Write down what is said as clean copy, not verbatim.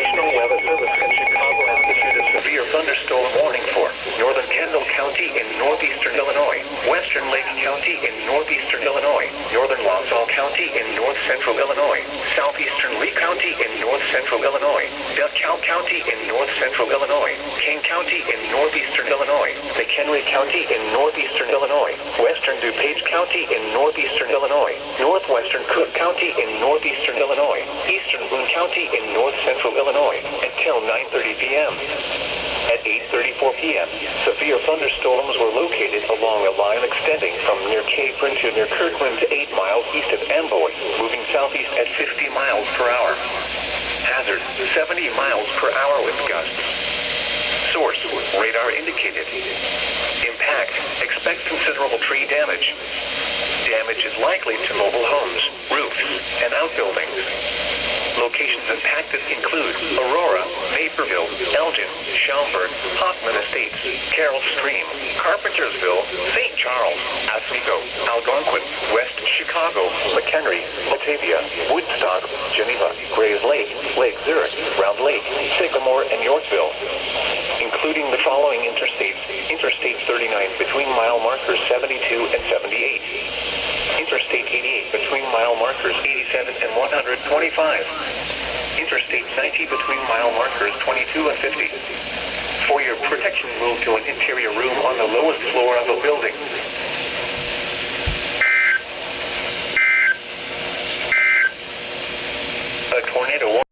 National Weather Service in Chicago has issued a severe thunderstorm warning for northern Kendall County in northeastern Illinois, western Lake County in northeastern Illinois, northern Wausau County in north-central Illinois, southeastern Lee County in north-central Illinois, DeKalb County in north-central Illinois, King County in northeastern Illinois, McHenry County in northeastern Illinois, western DuPage County in northeastern Illinois, northwestern Cook County in northeastern Illinois, eastern Boone County in north-central Illinois, until 9:30 p.m. At 8:34 p.m., severe thunderstorms were located along a line extending from near Capron to near Kirkland to 8 miles east of Amboy, moving southeast at 50 miles per hour. Hazard, 70 miles per hour wind gusts. Source, radar indicated. Impact, expect considerable tree damage. Damage is likely to mobile homes, roofs, and outbuildings. Locations impacted include Aurora, Naperville, Elgin, Schaumburg, Hoffman Estates, Carroll Stream, Carpentersville, St. Charles, Oswego, Algonquin, West Chicago, McHenry, Batavia, Woodstock, Geneva, Grays Lake, Lake Zurich, Round Lake, Sycamore, and Yorkville, including the following interstates: Interstate 39 between mile markers 72 and 78. Interstate 88 between mile markers 87 and 125. Interstate 90 between mile markers 22 and 50. For your protection, move to an interior room on the lowest floor of a building. A tornado